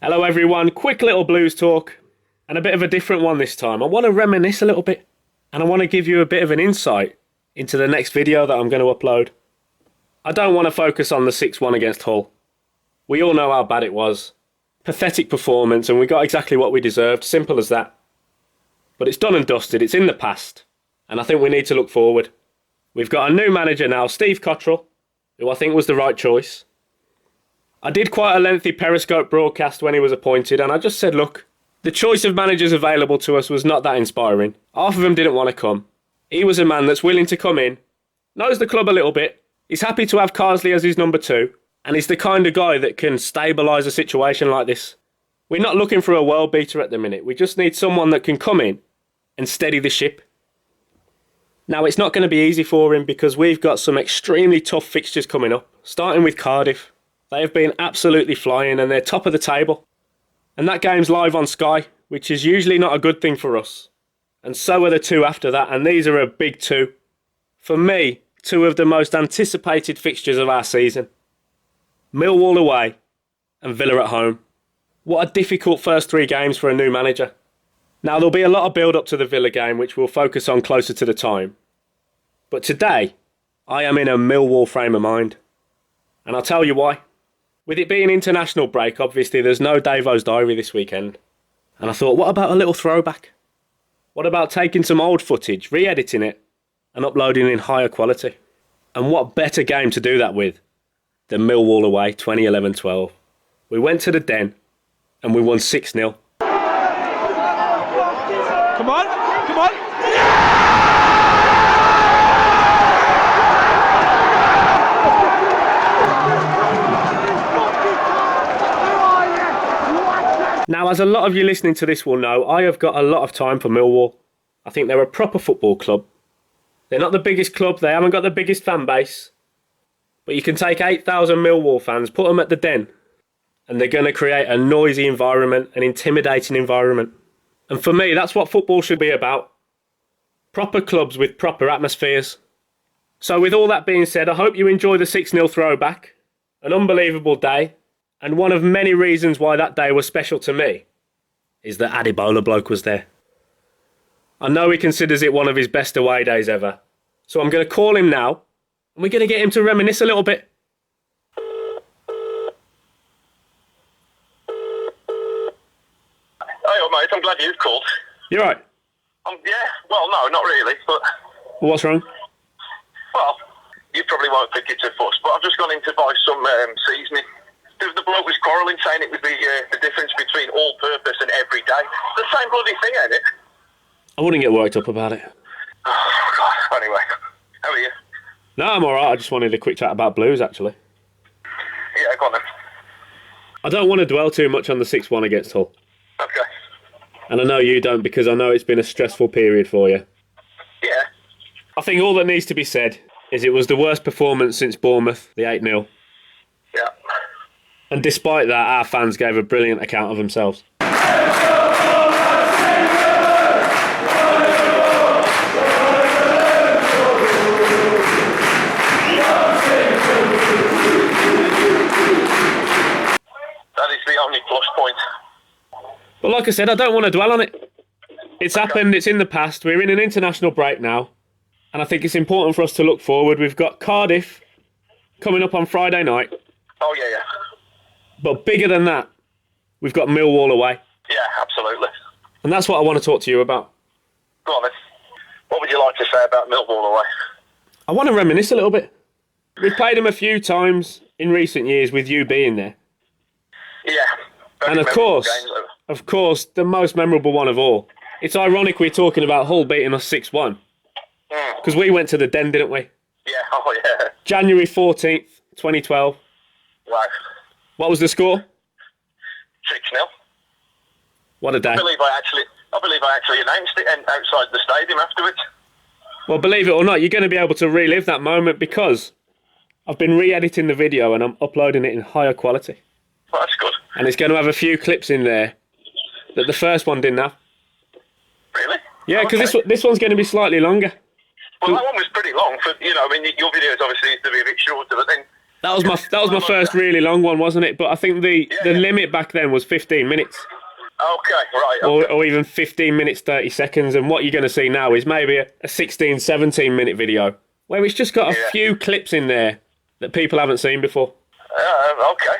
Hello everyone, quick little Blues talk, and a bit of a different one this time. I want to reminisce a little bit, and I want to give you a bit of an insight into the next video that I'm going to upload. I don't want to focus on the 6-1 against Hull. We all know how bad it was. Pathetic performance, and we got exactly what we deserved, simple as that. But it's done and dusted, it's in the past, and I think we need to look forward. We've got a new manager now, Steve Cottrell, who I think was the right choice. I did quite a lengthy Periscope broadcast when he was appointed, and I just said, look, the choice of managers available to us was not that inspiring. Half of them didn't want to come. He was a man that's willing to come in, knows the club a little bit, he's happy to have Carsley as his number 2, and he's the kind of guy that can stabilise a situation like this. We're not looking for a world beater at the minute, we just need someone that can come in and steady the ship. Now, it's not going to be easy for him because we've got some extremely tough fixtures coming up, starting with Cardiff. They have been absolutely flying and they're top of the table. And that game's live on Sky, which is usually not a good thing for us. And so are the two after that, and these are a big two. For me, two of the most anticipated fixtures of our season. Millwall away and Villa at home. What a difficult first 3 games for a new manager. Now, there'll be a lot of build-up to the Villa game, which we'll focus on closer to the time. But today, I am in a Millwall frame of mind. And I'll tell you why. With it being international break, obviously there's no Davo's Diary this weekend. And I thought, what about a little throwback? What about taking some old footage, re-editing it, and uploading in higher quality? And what better game to do that with than Millwall away, 2011-12. We went to the Den, and we won 6-0. Come on, come on! Now, as a lot of you listening to this will know, I have got a lot of time for Millwall. I think they're a proper football club. They're not the biggest club, they haven't got the biggest fan base. But you can take 8,000 Millwall fans, put them at the Den, and they're going to create a noisy environment, an intimidating environment. And for me, that's what football should be about. Proper clubs with proper atmospheres. So with all that being said, I hope you enjoy the 6-0 throwback. An unbelievable day. And one of many reasons why that day was special to me is that Adebola Bloke was there. I know he considers it one of his best away days ever. So I'm going to call him now, and we're going to get him to reminisce a little bit. Hey, mate, I'm glad you've called. You're right. Yeah, well, no, not really, but... What's wrong? Well, you probably won't think it's a fuss, but I've just gone in to buy some seasoning. The bloke was quarrelling, saying it was the difference between all-purpose and everyday. It's the same bloody thing, ain't it? I wouldn't get worked up about it. Oh, God. Anyway, how are you? No, I'm alright. I just wanted a quick chat about Blues, actually. Yeah, go on then. I don't want to dwell too much on the 6-1 against Hull. Okay. And I know you don't, because I know it's been a stressful period for you. Yeah. I think all that needs to be said is it was the worst performance since Bournemouth, the 8-0. Yeah. And despite that, our fans gave a brilliant account of themselves. That is the only plus point. But like I said, I don't want to dwell on it. It's happened, it's in the past, we're in an international break now. And I think it's important for us to look forward. We've got Cardiff coming up on Friday night. Oh, yeah. But bigger than that, we've got Millwall away. Yeah, absolutely. And that's what I want to talk to you about. Go on then. What would you like to say about Millwall away? I want to reminisce a little bit. We've played them a few times in recent years with you being there. Yeah. And of course, the most memorable one of all. It's ironic we're talking about Hull beating us 6-1. Because we went to the Den, didn't we? Yeah, oh yeah. January 14th, 2012. Wow. What was the score? 6-0. What a day. I believe I actually announced it outside the stadium afterwards. Well, believe it or not, you're going to be able to relive that moment because I've been re-editing the video and I'm uploading it in higher quality. Well, that's good. And it's going to have a few clips in there that the first one didn't have. Really? Yeah, because this one's going to be slightly longer. Well, that one was pretty long. For your videos obviously used to be a bit shorter, but then That was my first really long one, wasn't it? But I think the limit back then was 15 minutes. Okay, right. Or even 15 minutes, 30 seconds. And what you're going to see now is maybe a 16, 17 minute video where it's just got a few clips in there that people haven't seen before. Okay.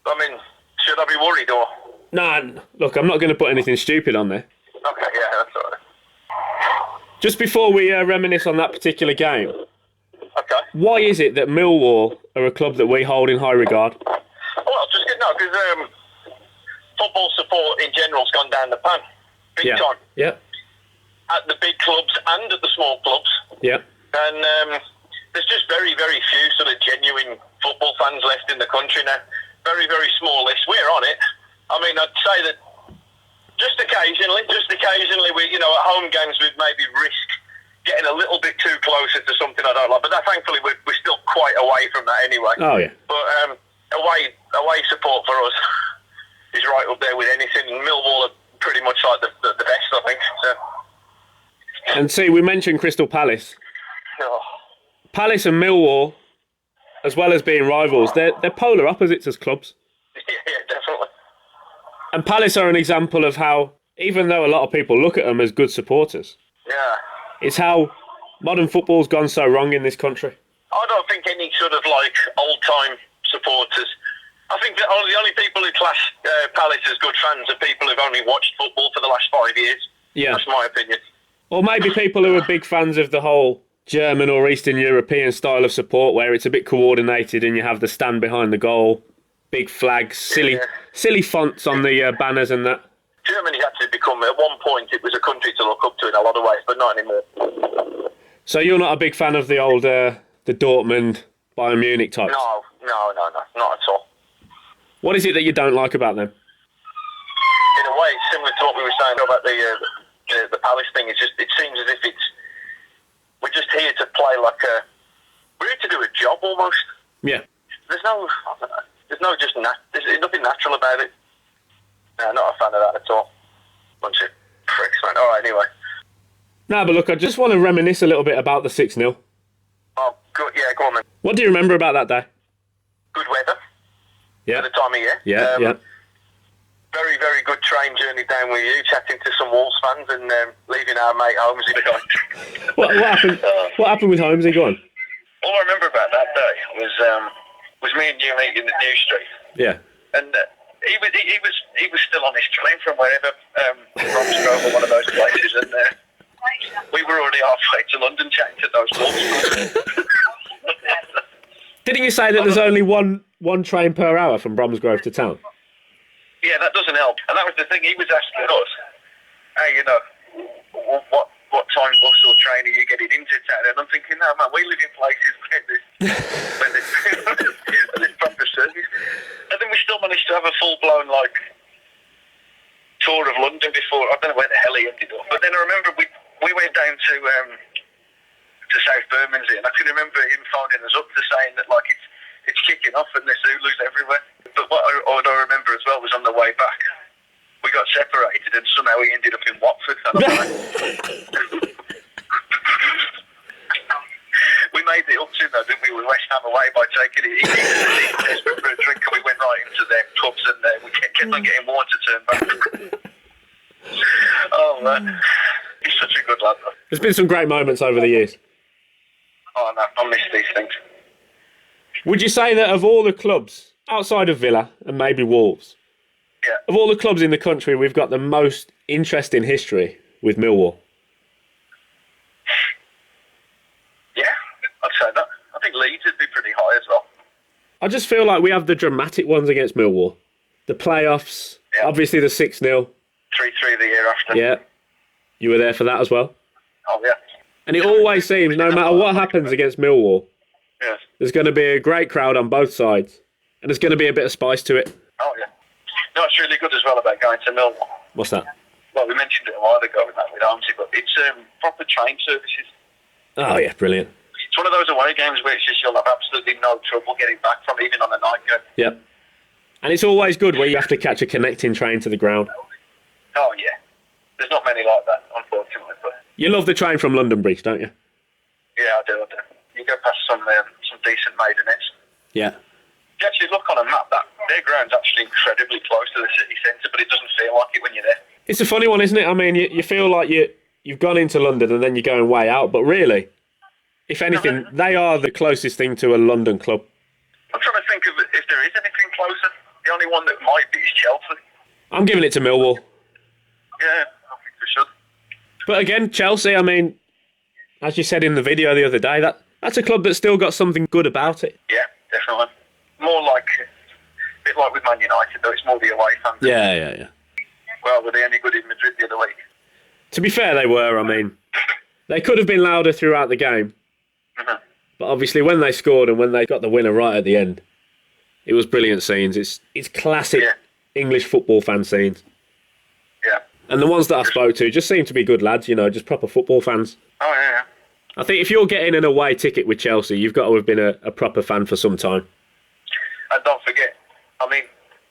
I mean, should I be worried or? Nah, look, I'm not going to put anything stupid on there. Okay, yeah, that's all right. Just before we reminisce on that particular game, Okay. why is it that Millwall are a club that we hold in high regard? Well, just because football support in general's gone down the pan, big time. Yeah. At the big clubs and at the small clubs. Yeah. And there's just very, very few sort of genuine football fans left in the country now. Very, very small list. We're on it. I mean, I'd say that just occasionally, we, at home games we'd maybe risk getting a little bit too closer to something I don't like. But thankfully, we're still quite away from that anyway. Oh, yeah. But away support for us is right up there with anything. Millwall are pretty much like the best, I think. So. And see, we mentioned Crystal Palace. Oh. Palace and Millwall, as well as being rivals, they're polar opposites as clubs. Yeah, definitely. And Palace are an example of how, even though a lot of people look at them as good supporters, it's how modern football's gone so wrong in this country. I don't think any sort of old-time supporters. I think that the only people who class Palace as good fans are people who've only watched football for the last 5 years. Yeah. That's my opinion. Or maybe people who are big fans of the whole German or Eastern European style of support where it's a bit coordinated and you have the stand behind the goal, big flags, silly fonts on the banners and that. Germany had to become, at one point, it was a country to look up to in a lot of ways, but not anymore. So you're not a big fan of the old, the Dortmund, Bayern Munich types? No, not at all. What is it that you don't like about them? In a way, it's similar to what we were saying about the Palace thing. It seems as if we're just here to play we're here to do a job almost. Yeah. There's nothing natural about it. No, not a fan of that at all. Bunch of pricks, man. All right, anyway. No, but look, I just want to reminisce a little bit about the 6-0. Oh, good. Yeah, go on, man. What do you remember about that day? Good weather. Yeah. For the time of year. Yeah. Very, very good train journey down with you, chatting to some Wolves fans and leaving our mate Holmesy behind. What happened? What happened with Holmesy? Go on. All I remember about that day was me and you meeting at New Street. Yeah. And he was still on his train from wherever, Bromsgrove or one of those places, and we were already halfway to London chatting to those Wolves. Didn't you say that there's only one train per hour from Bromsgrove to town? Yeah, that doesn't help. And that was the thing. He was asking us, hey, what time bus or train are you getting into town? And I'm thinking, no, man, we live in places where there's proper service. And then we still managed to have a full-blown, tour of London before. I don't know where the hell he ended up. But then I remember we went down to South Bermondsey, and I can remember him phoning us up to saying that, it's kicking off and there's Zulus everywhere. But what I remember as well was on the way back, we got separated and somehow we ended up in Watford. We made it up to though, didn't we, with West Ham away by taking it easy for a drink, and we went right into their pubs and we kept on getting more to turn back. Oh man, he's such a good lad though. There's been some great moments over the years. Oh no, I miss these things. Would you say that of all the clubs, outside of Villa and maybe Wolves, of all the clubs in the country, we've got the most interesting history with Millwall? Yeah, I'd say that. I think Leeds would be pretty high as well. I just feel like we have the dramatic ones against Millwall. The playoffs, obviously the 6-0. 3-3 the year after. Yeah, you were there for that as well. Oh, yeah. And it always seems, no matter what happens against Millwall, there's going to be a great crowd on both sides. And there's going to be a bit of spice to it. Oh, yeah. No, it's really good as well about going to Millwall. What's that? Well, we mentioned it a while ago with Holmesy, but it's proper train services. Oh, yeah, brilliant. It's one of those away games where it's just you'll have absolutely no trouble getting back from, even on a night game. Yep. And it's always good where you have to catch a connecting train to the ground. Oh, yeah. There's not many like that, unfortunately. But you love the train from London Bridge, don't you? Yeah, I do. You go past some decent maisonettes. Yeah. If you actually look on a map, that their ground's actually incredibly close to the city centre, but it doesn't feel like it when you're there. It's a funny one, isn't it? I mean, you feel like you've gone into London and then you're going way out, but really, if anything, they are the closest thing to a London club. I'm trying to think of if there is anything closer. The only one that might be is Chelsea. I'm giving it to Millwall. Yeah, I think we should. But again, Chelsea, I mean, as you said in the video the other day, that's a club that's still got something good about it. Yeah, definitely. More like, a bit like with Man United, though, it's more the away fans. Yeah. Well, were they any good in Madrid the other week? To be fair, they were. I mean, they could have been louder throughout the game. Mm-hmm. But obviously, when they scored and when they got the winner right at the end, it was brilliant scenes. It's classic English football fan scenes. Yeah. And the ones that I spoke to just seem to be good lads, just proper football fans. Oh, yeah. I think if you're getting an away ticket with Chelsea, you've got to have been a proper fan for some time. And don't forget, I mean,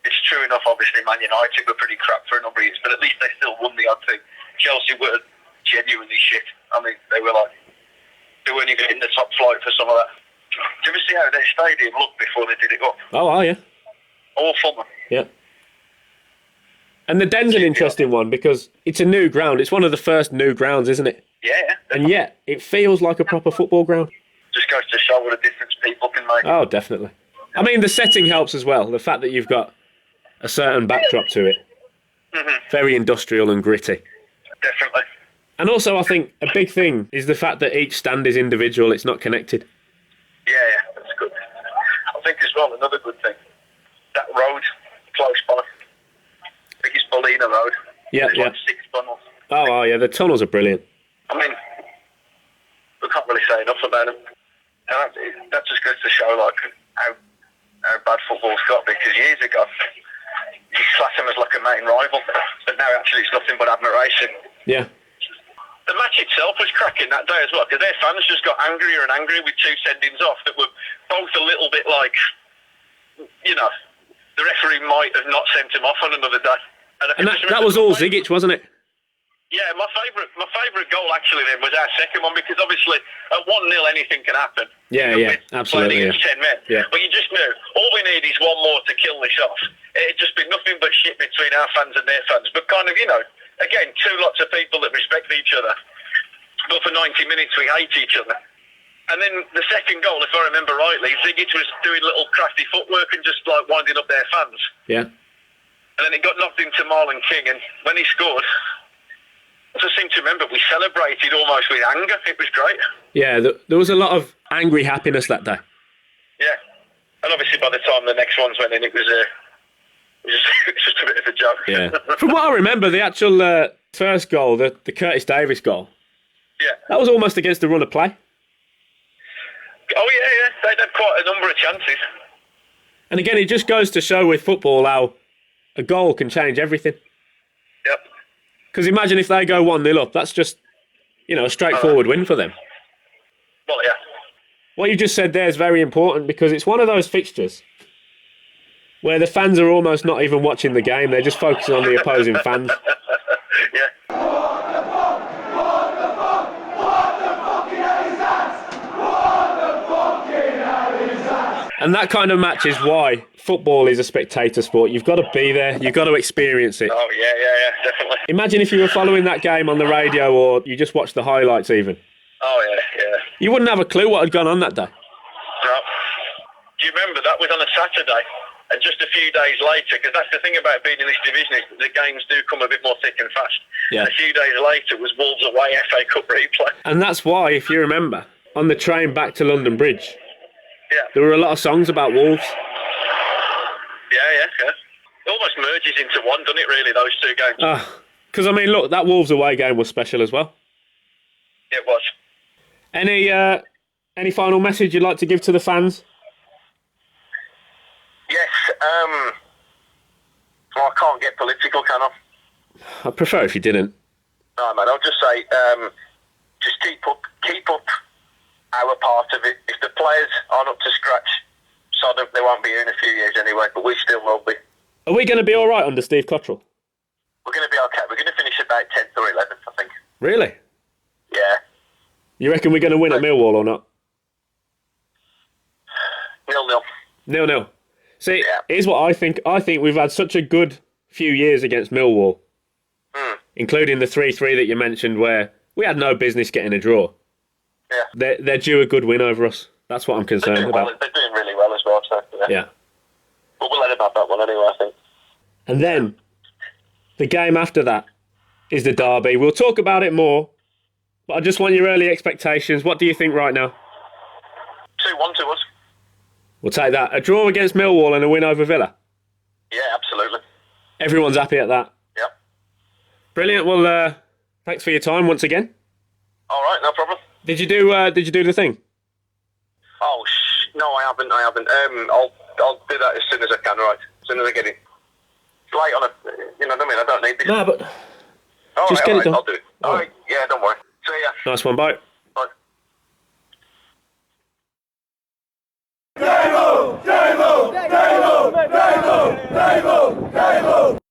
it's true enough, obviously, Man United were pretty crap for a number of years, but at least they still won the odd thing. Chelsea were genuinely shit. I mean, they weren't even in the top flight for some of that. Did you ever see how their stadium looked before they did it up? Oh, yeah. Awful, man. Yeah. And the Den's an interesting one because it's a new ground. It's one of the first new grounds, isn't it? Yeah. And yet, it feels like a proper football ground. Just goes to show what a difference people can make. Oh, definitely. I mean, the setting helps as well. The fact that you've got a certain backdrop to it. Mm-hmm. Very industrial and gritty. Definitely. And also, I think a big thing is the fact that each stand is individual. It's not connected. Yeah, that's good. I think as well, another good thing, that road close by, I think it's Bolina Road. Yeah. Like 6 tunnels. Oh, yeah, the tunnels are brilliant. I mean, we can't really say enough about them. And that just goes to show like how bad football's got, because years ago you class them as like a main rival, but now actually it's nothing but admiration. Yeah. The match itself was cracking that day as well, because their fans just got angrier and angrier with 2 sendings off that were both a little bit like, the referee might have not sent him off on another day. And that was all Zigic, wasn't it? Yeah, my favourite goal actually then was our second one, because obviously at 1-0 anything can happen. Yeah, absolutely. Playing against 10 men. Yeah. But you just knew, all we need is one more to kill this off. It'd just be nothing but shit between our fans and their fans. But kind of, again, 2 lots of people that respect each other. But for 90 minutes we hate each other. And then the second goal, if I remember rightly, Zigic was doing little crafty footwork and just like winding up their fans. Yeah. And then it got knocked into Marlon King, and when he scored, I just seem to remember we celebrated almost with anger. It was great. Yeah, there was a lot of angry happiness that day. Yeah. And obviously by the time the next ones went in, it was just a bit of a joke. Yeah. From what I remember, the actual first goal, the Curtis Davis goal, Yeah. that was almost against the run of play. Oh, yeah. They'd had quite a number of chances. And again, it just goes to show with football how a goal can change everything. Yep. Because imagine if they go 1-0 up, that's just, a straightforward win for them. Well, yeah. What you just said there is very important, because it's one of those fixtures where the fans are almost not even watching the game, they're just focusing on the opposing fans. Yeah. And that kind of match is why football is a spectator sport. You've got to be there, you've got to experience it. Oh, yeah, definitely. Imagine if you were following that game on the radio, or you just watched the highlights even. Oh, yeah. You wouldn't have a clue what had gone on that day. No. Do you remember that was on a Saturday? And just a few days later, because that's the thing about being in this division, is that the games do come a bit more thick and fast. Yeah. A few days later was Wolves away FA Cup replay. And that's why, if you remember, on the train back to London Bridge, there were a lot of songs about Wolves. Yeah. It almost merges into one, doesn't it, really, those 2 games? Because, look, that Wolves away game was special as well. It was. Any final message you'd like to give to the fans? Yes. Well, I can't get political, can I? I'd prefer if you didn't. No, man, I'll just say, just keep up our part of it. If the players aren't up to scratch, they won't be here in a few years anyway, but we still will be. Are we going to be all right under Steve Cottrell? We're going to be okay. We're going to finish about 10th or 11th, I think. Really? Yeah. You reckon we're going to win at Millwall or not? 0-0. 0-0. See, Yeah. here's what I think. I think we've had such a good few years against Millwall, including the 3-3 that you mentioned, where we had no business getting a draw. Yeah. They're due a good win over us. That's what I'm concerned about. Well, they're doing really well as well, so Yeah. But we'll let him have that one anyway, I think. And then the game after that is the derby. We'll talk about it more, but I just want your early expectations. What do you think right now? 2-1 to us. We'll take that. A draw against Millwall and a win over Villa. Yeah, absolutely. Everyone's happy at that. Yep. Brilliant. Well, thanks for your time once again. All right, no problem. Did you do the thing? Oh, no, I haven't. I'll do that as soon as I can, right? As soon as I get in. It's late on a, you know what I mean? I don't need this. No, but All just right, get it done. I'll do it. All right, yeah, don't worry. See ya. Nice one, bye. Bye. Davo! Davo! Davo! Davo! Davo!